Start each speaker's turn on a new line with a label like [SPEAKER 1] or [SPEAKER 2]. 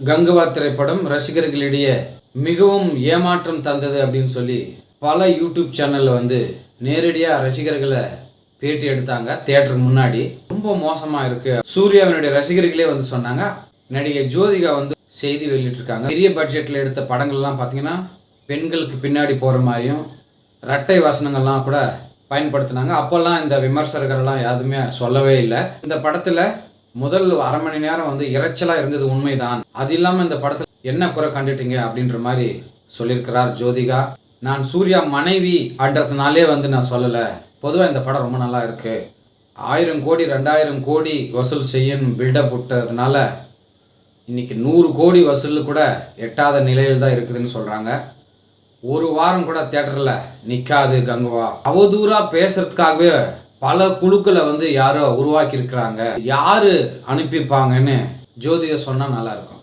[SPEAKER 1] கங்குவா திரைப்படம் ரசிகர்களிடையே மிகவும் ஏமாற்றம் தந்தது அப்படின்னு சொல்லி பல யூடியூப் சேனலில் வந்து நேரடியாக ரசிகர்களை பேட்டி எடுத்தாங்க. தியேட்டருக்கு முன்னாடி ரொம்ப மோசமாக இருக்குது. சூர்யாவினுடைய ரசிகர்களே வந்து சொன்னாங்க. நடிகை ஜோதிகா வந்து செய்தி வெளியிட்டிருக்காங்க. பெரிய பட்ஜெட்டில் எடுத்த படங்கள்லாம் பார்த்தீங்கன்னா பெண்களுக்கு பின்னாடி போகிற மாதிரியும் இரட்டை வசனங்கள்லாம் கூட பயன்படுத்தினாங்க. அப்போல்லாம் இந்த விமர்சகர்கள்லாம் எதுவுமே சொல்லவே இல்லை. இந்த படத்தில் முதல் அரை மணி நேரம் வந்து இறைச்சலாக இருந்தது உண்மைதான். அது இல்லாமல் இந்த படத்தில் என்ன குறை கண்டுட்டீங்க அப்படின்ற மாதிரி சொல்லியிருக்கிறார் ஜோதிகா. நான் சூர்யா மனைவி அப்படின்றதுனாலே வந்து நான் சொல்லலை. பொதுவாக இந்த படம் ரொம்ப நல்லா இருக்குது. 1000 கோடி 2000 கோடி வசூல் செய்யும் பில்டப் விட்டதுனால இன்றைக்கி 100 கோடி வசூல் கூட எட்டாத நிலையில் தான் இருக்குதுன்னு சொல்கிறாங்க. ஒரு வாரம் கூட தியேட்டரில் நிற்காது கங்குவா. அவதூறாக பேசுறதுக்காகவே பல குழுக்களை வந்து யாரோ உருவாக்கி இருக்கிறாங்க. யார் அனுப்பியிருப்பாங்கன்னு ஜோதிகா சொன்னால் நல்லாயிருக்கும்.